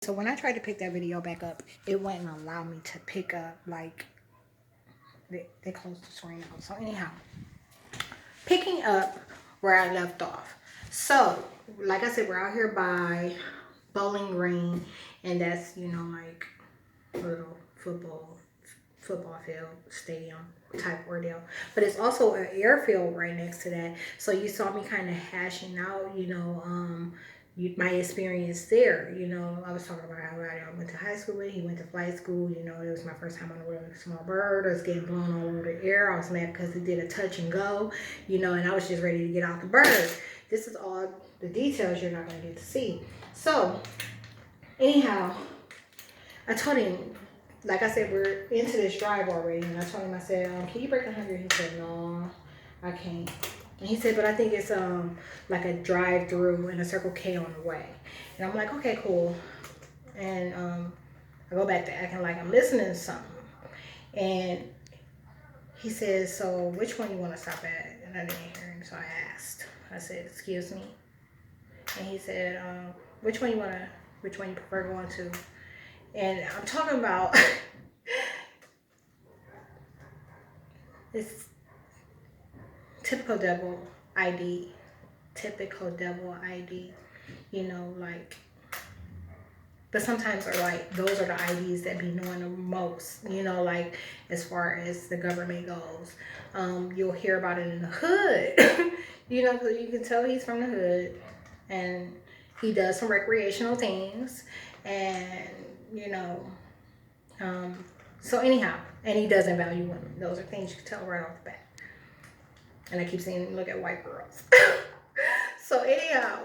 So when I tried to pick that video back up, it wouldn't allow me to pick up, like, they closed the screen out. So anyhow, picking up where I left off. So, like I said, we're out here by Bowling Green, and that's, you know, like a little football field, stadium type ordeal. But it's also an airfield right next to that. So you saw me kind of hashing out, my experience there. You know, I was talking about how I went to high school with, he went to flight school. You know, it was my first time on a really small bird. I was getting blown all over the air. I was mad because he did a touch and go, and I was just ready to get out the bird. This is all the details you're not going to get to see. So, anyhow, I told him, like I said, we're into this drive already. And I told him, I said, can you break 100? He said, no, I can't. And he said, but I think it's like a drive through and a Circle K on the way. And I'm like, okay, cool. And I go back to acting like I'm listening to something. And he says, so which one you want to stop at? And I didn't hear him, so I asked. I said, excuse me. And he said, which one you prefer going to? And I'm talking about this typical double ID, like, but sometimes are like, those are the IDs that be knowing the most, like as far as the government goes. You'll hear about it in the hood, because you can tell he's from the hood, and he does some recreational things, and, so anyhow, and he doesn't value women. Those are things you can tell right off the bat. And I keep saying, look at white girls. So anyhow,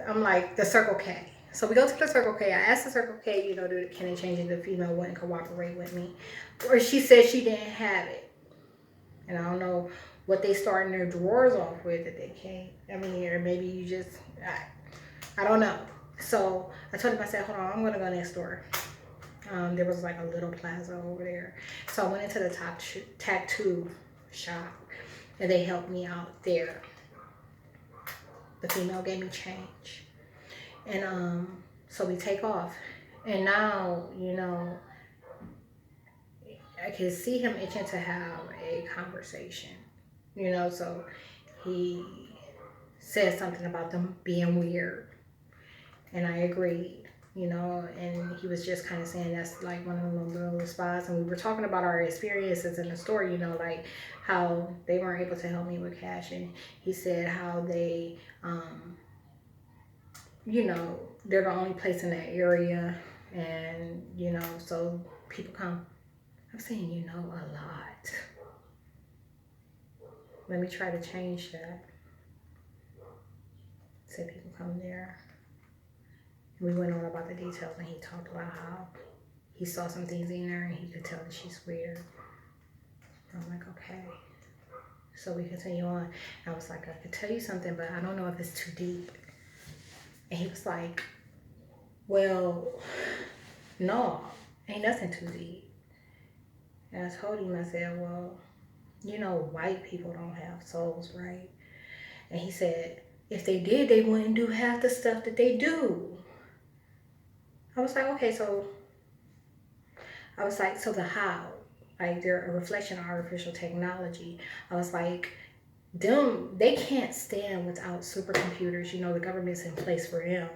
I'm like, the Circle K. So we go to the Circle K. I asked the Circle K, can they change it? The female wouldn't cooperate with me. Or she said she didn't have it. And I don't know what they starting their drawers off with that they can't. I mean, or maybe you just, I don't know. So I told him, I said, hold on, I'm going to go next door. There was like a little plaza over there. So I went into the tattoo shop, and they helped me out there. The female gave me change. And so we take off. And now, I can see him itching to have a conversation. So he said something about them being weird. And I agreed, and he was just kind of saying that's like one of the little spots. And we were talking about our experiences in the store, like how they weren't able to help me with cash. And he said how they, they're the only place in that area. And, so people come. I'm saying, a lot. Let me try to change that. Say people come there. We went on about the details, and he talked about how he saw some things in there and he could tell that she's weird. And I'm like, okay. So we continue on. I was like, I could tell you something, but I don't know if it's too deep. And he was like, well, no, ain't nothing too deep. And I told him, I said, well, white people don't have souls, right? And he said, if they did, they wouldn't do half the stuff that they do. I was like, okay, so the how? Like, they're a reflection of artificial technology. I was like, they can't stand without supercomputers. The government's in place for them.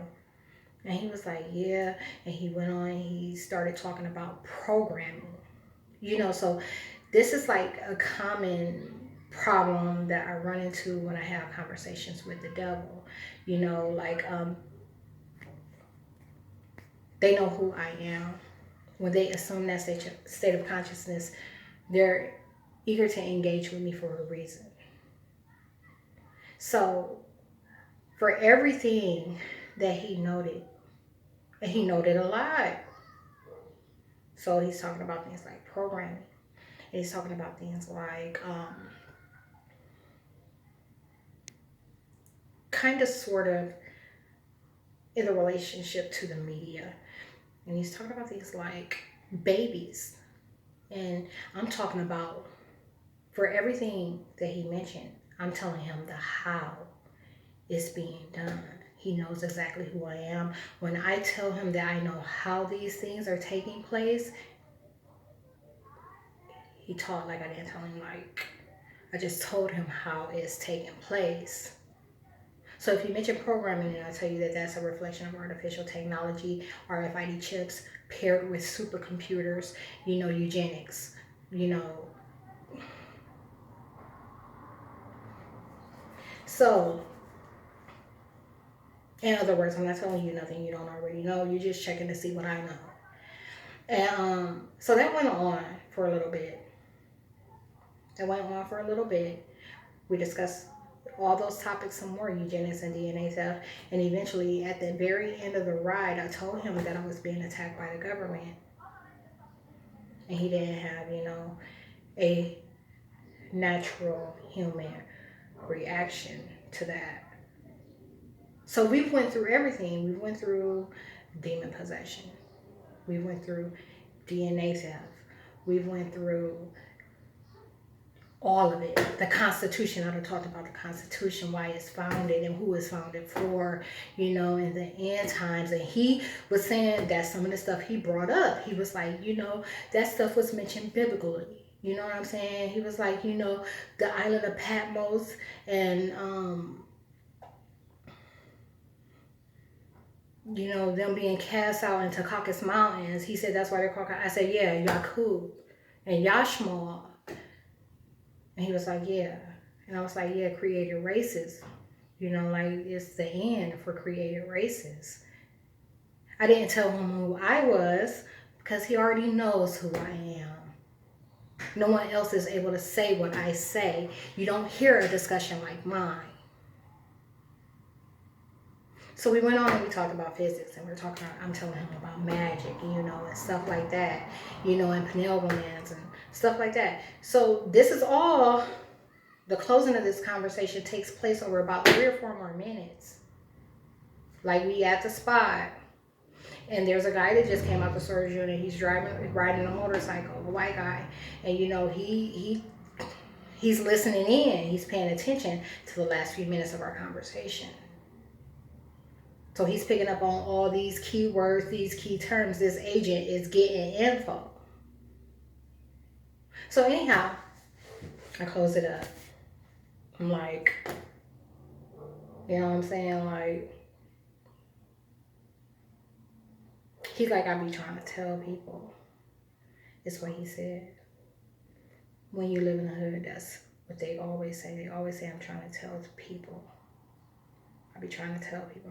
And he was like, yeah. And he went on, he started talking about programming. So this is like a common problem that I run into when I have conversations with the devil. They know who I am. When they assume that state of consciousness, they're eager to engage with me for a reason. So for everything that he noted, and he noted a lot. So he's talking about things like programming. And he's talking about things like kind of sort of in the relationship to the media. And he's talking about things like babies. And I'm talking about, for everything that he mentioned, I'm telling him the how it's being done. He knows exactly who I am. When I tell him that I know how these things are taking place, he talked like I didn't tell him, like, I just told him how it's taking place. So if you mention programming and I tell you that that's a reflection of artificial technology, RFID chips paired with supercomputers, eugenics, you know. So, in other words, I'm not telling you nothing you don't already know. You're just checking to see what I know. And so that went on for a little bit. We discussed all those topics some more, eugenics and DNA theft. And eventually, at the very end of the ride, I told him that I was being attacked by the government. And he didn't have, a natural human reaction to that. So we went through everything. We went through demon possession. We went through DNA theft. We went through all of it. The Constitution, I done talked about the Constitution, why it's founded and who it's founded for, in the end times. And he was saying that some of the stuff he brought up, he was like, that stuff was mentioned biblically. You know what I'm saying? He was like, the island of Patmos and, them being cast out into Caucasus Mountains. He said that's why they're called. I said, yeah, Yakub and Yashmal. And he was like, yeah. And I was like, yeah, created races. Like it's the end for created races. I didn't tell him who I was because he already knows who I am. No one else is able to say what I say. You don't hear a discussion like mine. So we went on and we talked about physics, and I'm telling him about magic, and stuff like that, and pineal glands and stuff like that. So this is all, the closing of this conversation takes place over about 3 or 4 more minutes. Like, we at the spot, and there's a guy that just came out the storage unit. He's riding a motorcycle, a white guy, and he's listening in. He's paying attention to the last few minutes of our conversation. So he's picking up on all these keywords, these key terms. This agent is getting info. So anyhow, I close it up. I'm like, you know what I'm saying? Like, he's like, I be trying to tell people. It's what he said. When you live in the hood, that's what they always say. They always say, I'm trying to tell people. I be trying to tell people.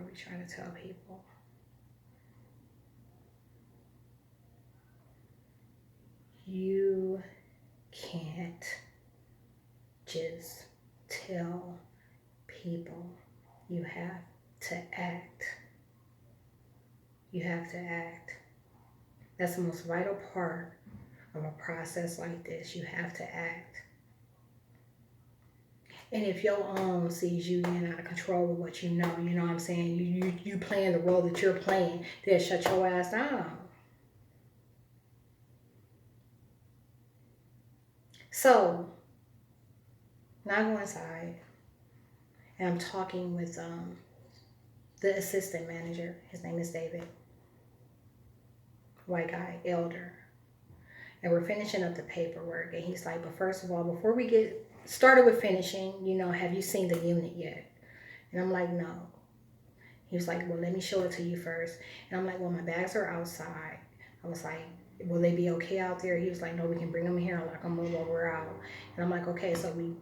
You can't just tell people. You have to act. That's the most vital part of a process like this. You have to act. And if your own sees you getting out of control with what you know what I'm saying? You playing the role that you're playing, they'll shut your ass down. So, now I go inside, and I'm talking with the assistant manager. His name is David. White guy, elder. And we're finishing up the paperwork. And he's like, but first of all, before we get started with finishing, have you seen the unit yet? And I'm like, no. He was like, well, let me show it to you first. And I'm like, well, my bags are outside. I was like, will they be okay out there? He was like, no, we can bring them here and lock them while we're out. And I'm like, okay. So we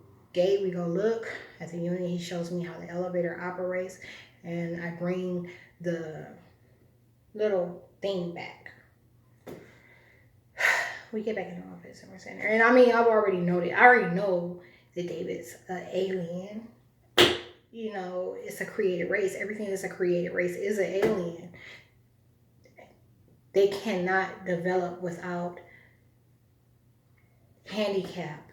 go look at the unit. He shows me how the elevator operates. And I bring the little thing back. We get back in the office and we're sitting there. And I mean, I already know that David's an alien. It's a created race. Everything that's a created race is an alien. They cannot develop without handicap.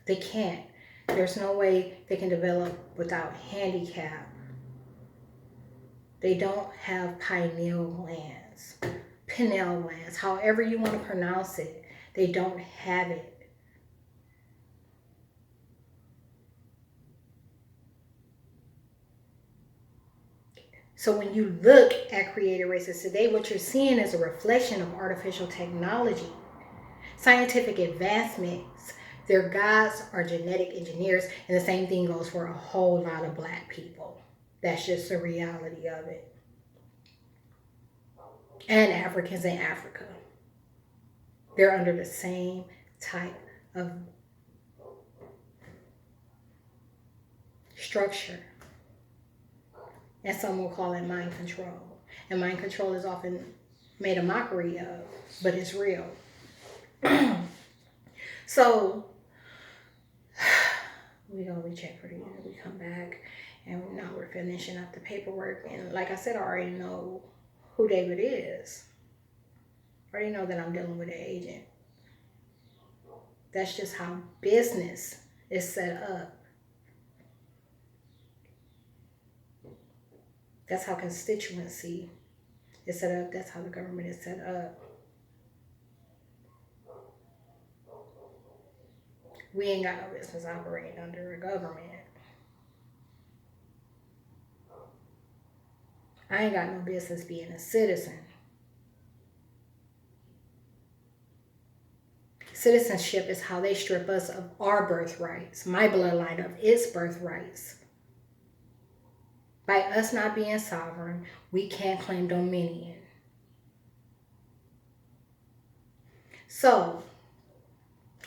They can't. There's no way they can develop without handicap. They don't have pineal glands, however you want to pronounce it. They don't have it. So when you look at created races today, what you're seeing is a reflection of artificial technology, scientific advancements. Their gods are genetic engineers, and the same thing goes for a whole lot of black people. That's just the reality of it. And Africans in Africa. They're under the same type of structure. And some will call it mind control. And mind control is often made a mockery of, but it's real. So we go, we check for the unit, we come back, and now we're finishing up the paperwork. And like I said, I already know who David is. I already know that I'm dealing with an agent. That's just how business is set up. That's how constituency is set up. That's how the government is set up. We ain't got no business operating under a government. I ain't got no business being a citizen. Citizenship is how they strip us of our birthrights, my bloodline of its birthrights. By us not being sovereign, we can't claim dominion. So,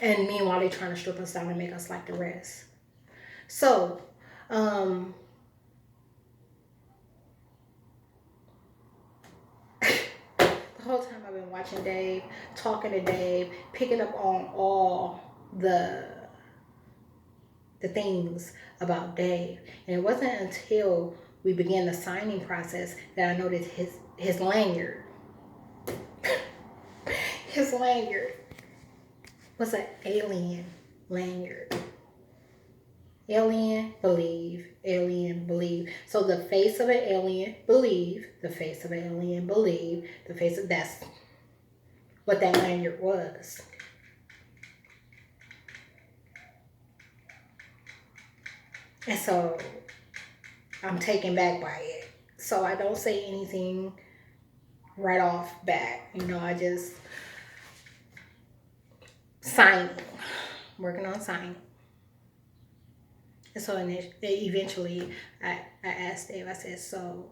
and meanwhile, they're trying to strip us down and make us like the rest. So, the whole time I've been watching Dave, talking to Dave, picking up on all the things about Dave. And it wasn't until we began the signing process that I noticed his lanyard. His lanyard was an alien lanyard. Alien, believe. Alien, believe. So the face of an alien, believe. The face of an alien, believe. The face of, that's what that lanyard was. And so I'm taken back by it. So I don't say anything right off bat. You know, I just signing. Working on signing. And so eventually I asked Dave, I said, so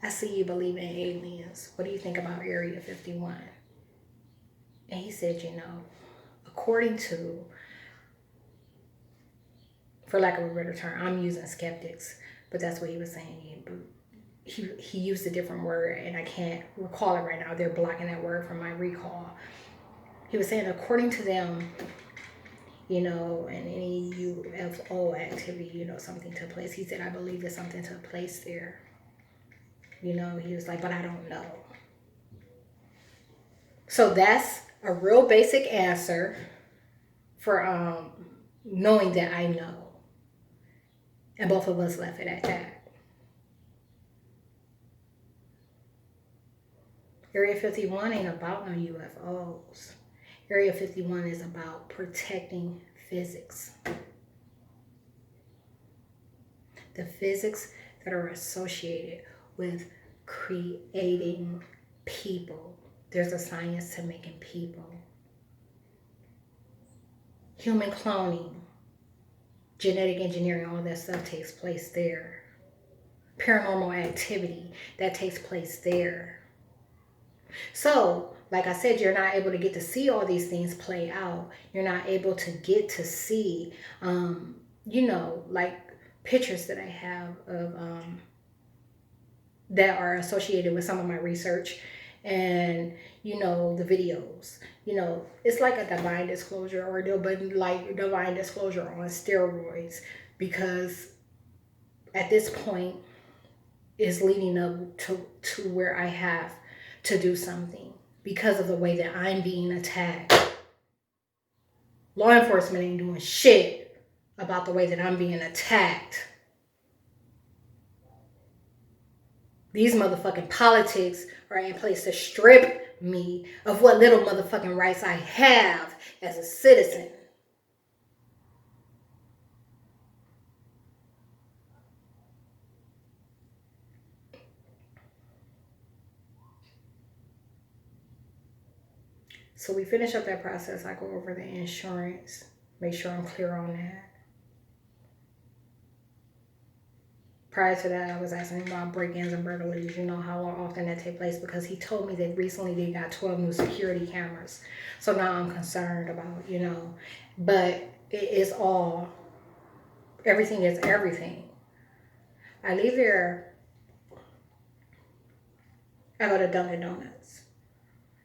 I see you believe in aliens. What do you think about Area 51? And he said, you know, according to, for lack of a better term, I'm using skeptics, but that's what he was saying. He used a different word, and I can't recall it right now. They're blocking that word from my recall. He was saying, according to them, you know, and any UFO activity, you know, something took place. He said, I believe that something took place there. You know, he was like, but I don't know. So that's a real basic answer for knowing that I know. And both of us left it at that. Area 51 ain't about no UFOs. Area 51 is about protecting physics. The physics that are associated with creating people. There's a science to making people. Human cloning, genetic engineering, all that stuff takes place there. Paranormal activity, that takes place there. So, like I said, you're not able to get to see all these things play out. You're not able to get to see, you know, like pictures that I have of that are associated with some of my research, and you know, the videos. You know, it's like a divine disclosure, or like divine disclosure on steroids, because at this point is leading up to where I have to do something because of the way that I'm being attacked. Law enforcement ain't doing shit about the way that I'm being attacked. These motherfucking politics are in place to strip me of what little motherfucking rights I have as a citizen. So we finish up that process. I go over the insurance, make sure I'm clear on that. Prior to that, I was asking him about break-ins and burglaries, you know, how often that take place, because he told me that recently they got 12 new security cameras. So now I'm concerned about, you know, but it is all, everything is everything. I leave there, I go to Dunkin' Donuts.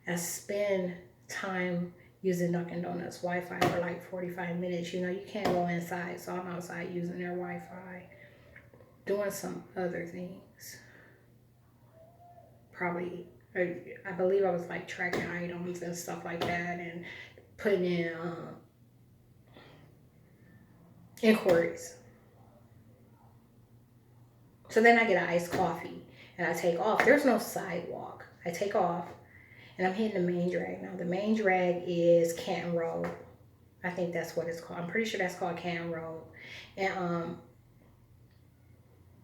I spend time using Dunkin' Donuts Wi-Fi for like 45 minutes. You know, you can't go inside, so I'm outside using their Wi-Fi, doing some other things. Probably, I believe I was like tracking items and stuff like that, and putting in inquiries. So then I get an iced coffee and I take off. There's no sidewalk. I take off and I'm hitting the main drag. Now the main drag is Canton Road. I think that's what it's called. I'm pretty sure that's called Canton Road. And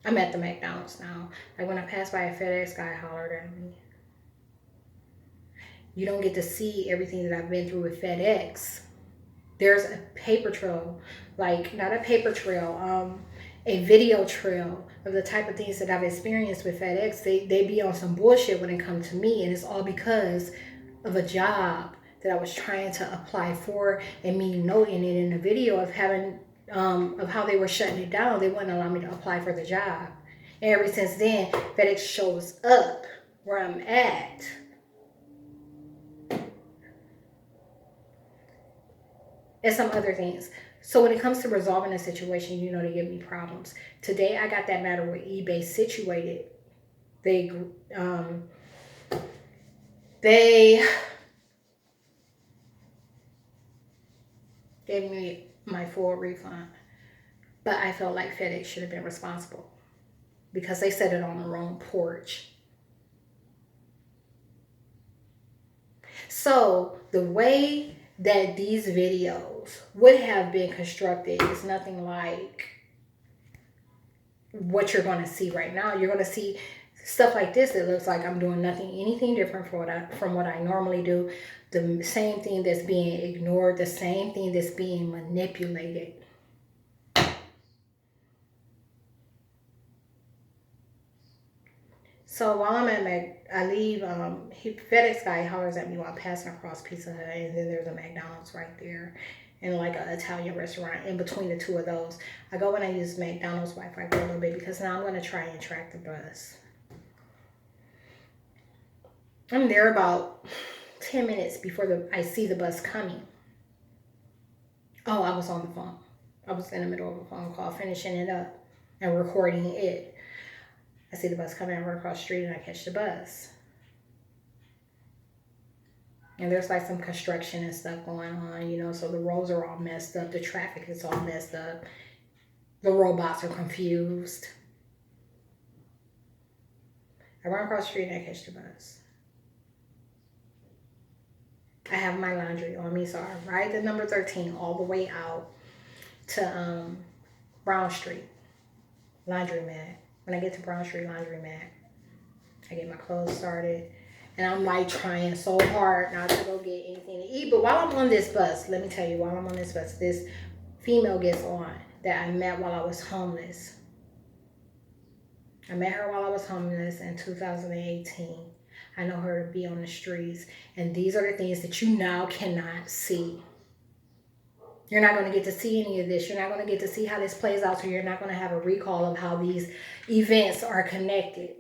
I'm at the McDonald's now. Like when I passed by a FedEx guy hollered at me. You don't get to see everything that I've been through with FedEx. There's a paper trail, like not a paper trail, a video trail of the type of things that I've experienced with FedEx. They be on some bullshit when it comes to me, and it's all because of a job that I was trying to apply for, and me noting it in the video of having of how they were shutting it down. They wouldn't allow me to apply for the job. And ever since then, FedEx shows up where I'm at. And some other things. So when it comes to resolving a situation, you know, they give me problems. Today, I got that matter with eBay situated. They gave me my full refund. But I felt like FedEx should have been responsible because they set it on the wrong porch. So the way that these videos would have been constructed is nothing like what you're going to see right now. You're going to see stuff like this. It looks like I'm doing anything different from what I normally do. The same thing that's being ignored, the same thing that's being manipulated. So while I'm at I leave, FedEx guy hollers at me while passing across Pizza Hut, and then there's a McDonald's right there, and like an Italian restaurant in between the two of those. I go and I use McDonald's Wi-Fi for a little bit because now I'm going to try and track the bus. I'm there about 10 minutes before I see the bus coming. Oh, I was on the phone. I was in the middle of a phone call, finishing it up and recording it. I see the bus coming, I run across the street and I catch the bus. And there's like some construction and stuff going on, you know, so the roads are all messed up. The traffic is all messed up. The robots are confused. I run across the street and I catch the bus. I have my laundry on me, so I ride the number 13 all the way out to Brown Street, laundromat. When I get to Brown Street laundromat, I get my clothes started, and I'm like trying so hard not to go get anything to eat. But while I'm on this bus, let me tell you, while I'm on this bus, this female gets on that I met while I was homeless. I met her while I was homeless in 2018. I know her to be on the streets, and these are the things that you now cannot see. You're not going to get to see any of this. You're not going to get to see how this plays out, so you're not going to have a recall of how these events are connected.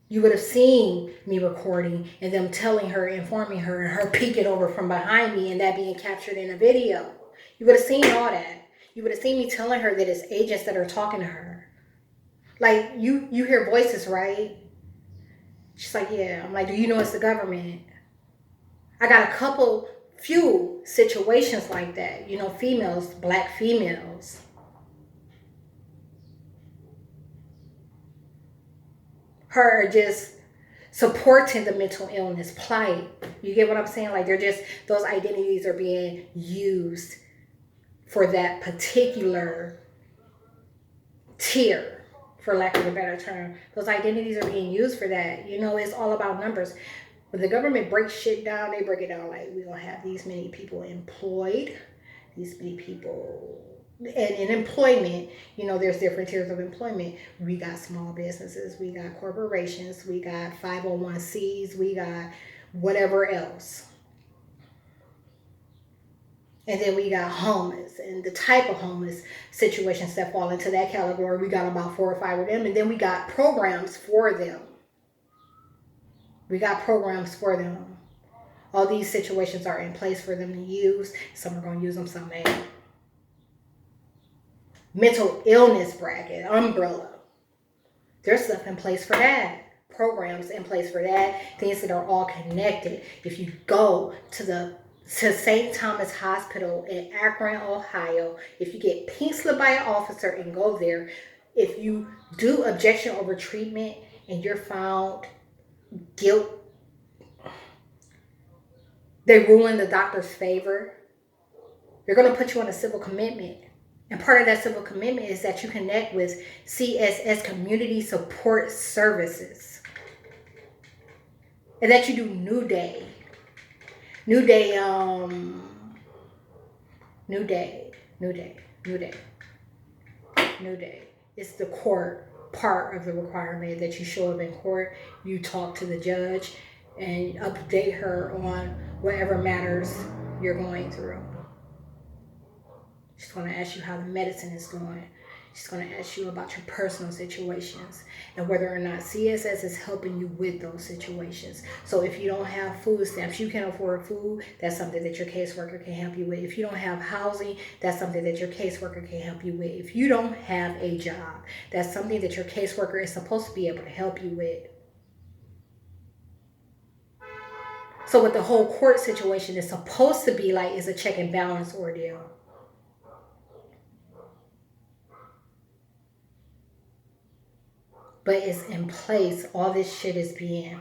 You would have seen me recording and them telling her, informing her, and her peeking over from behind me and that being captured in a video. You would have seen all that. You would have seen me telling her that it's agents that are talking to her. Like, you hear voices, right? She's like, yeah. I'm like, do you know it's the government? I got a few situations like that. You know, females, black females. Her just supporting the mental illness plight. You get what I'm saying? Like, they're just, those identities are being used for that particular tier. for lack of a better term. Those identities are being used for that. You know, it's all about numbers. When the government breaks shit down, they break it down like we're gonna have these many people employed, these many people. And in employment, you know, there's different tiers of employment. We got small businesses, we got corporations, we got 501Cs, we got whatever else. And then we got homeless and the type of homeless situations that fall into that category. We got about 4 or 5 of them. And then we got programs for them. We got programs for them. All these situations are in place for them to use. Some are going to use them, some ain't. Mental illness bracket, umbrella. There's stuff in place for that. Programs in place for that. Things that are all connected. If you go to St. Thomas Hospital in Akron, Ohio, if you get pink slipped by an officer and go there, if you do objection over treatment and you're found guilty, they rule in the doctor's favor, they're going to put you on a civil commitment. And part of that civil commitment is that you connect with CSS, Community Support Services. And that you do New Day. New Day. It's the court part of the requirement that you show up in court. You talk to the judge and update her on whatever matters you're going through. She's going to ask you how the medicine is going. She's going to ask you about your personal situations and whether or not CSS is helping you with those situations. So if you don't have food stamps, you can't afford food, that's something that your caseworker can help you with. If you don't have housing, that's something that your caseworker can help you with. If you don't have a job, that's something that your caseworker is supposed to be able to help you with. So what the whole court situation is supposed to be like is a check and balance ordeal. But it's in place. All this shit is being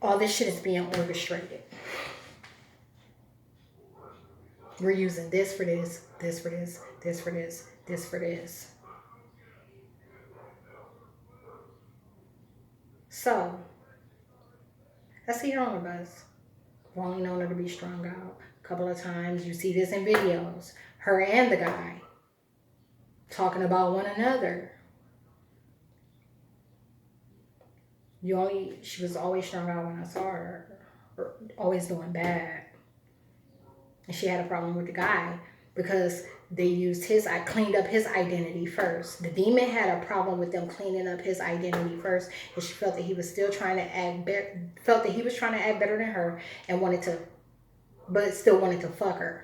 orchestrated. We're using this for this, this for this, this for this, this for this. So, that's the younger bus. I've only known her to be strung out a couple of times. You see this in videos. Her and the guy talking about one another. She was always strung out when I saw her, always doing bad. And she had a problem with the guy because they cleaned up his identity first. The demon had a problem with them cleaning up his identity first, and she felt that he was still trying to act better, than her, and still wanted to fuck her.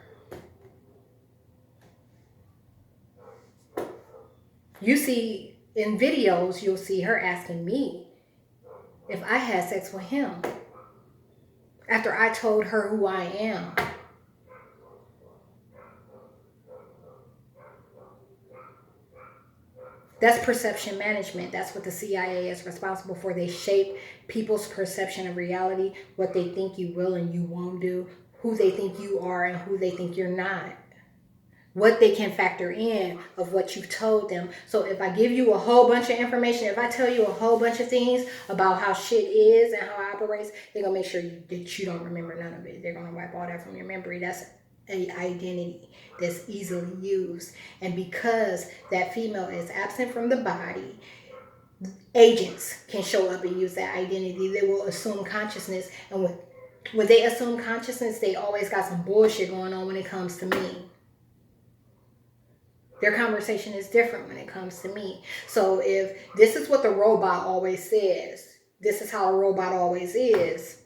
You see in videos, you'll see her asking me if I had sex with him after I told her who I am. That's perception management. That's what the CIA is responsible for. They shape people's perception of reality, what they think you will and you won't do, who they think you are and who they think you're not. What they can factor in of what you've told them. So if I give you a whole bunch of information, if I tell you a whole bunch of things about how shit is and how it operates, they're going to make sure that you don't remember none of it. They're going to wipe all that from your memory. That's an identity that's easily used. And because that female is absent from the body, agents can show up and use that identity. They will assume consciousness. And when they assume consciousness, they always got some bullshit going on when it comes to me. Their conversation is different when it comes to me. So if this is what the robot always says, this is how a robot always is,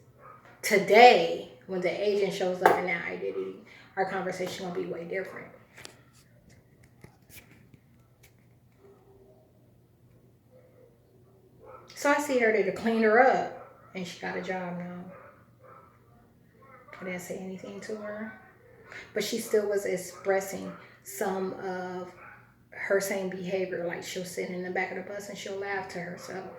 today, when the agent shows up in that identity, our conversation will be way different. So I see her there to clean her up, and she got a job now. I didn't say anything to her, but she still was expressing some of her same behavior. Like she'll sit in the back of the bus and she'll laugh to herself.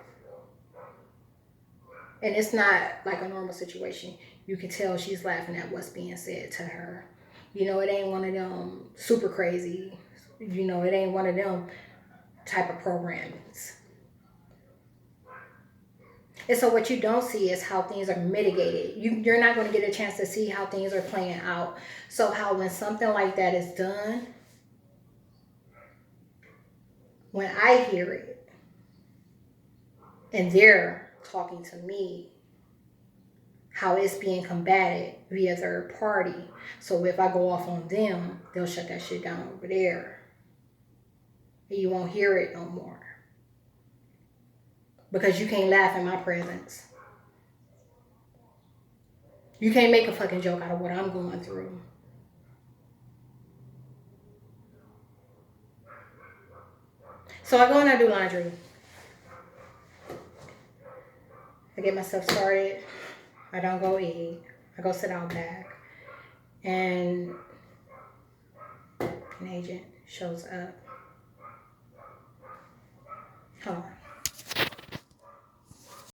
And it's not like a normal situation. You can tell she's laughing at what's being said to her. You know, it ain't one of them super crazy You know, it ain't one of them type of programs. And so what you don't see is how things are mitigated. You're not going to get a chance to see how things are playing out. So how when something like that is done, when I hear it and they're talking to me, how it's being combated via third party. So if I go off on them, they'll shut that shit down over there. And you won't hear it no more. Because you can't laugh in my presence. You can't make a fucking joke out of what I'm going through. So I go and I do laundry. I get myself started. I don't go eat. I go sit out back. And an agent shows up. Hold on.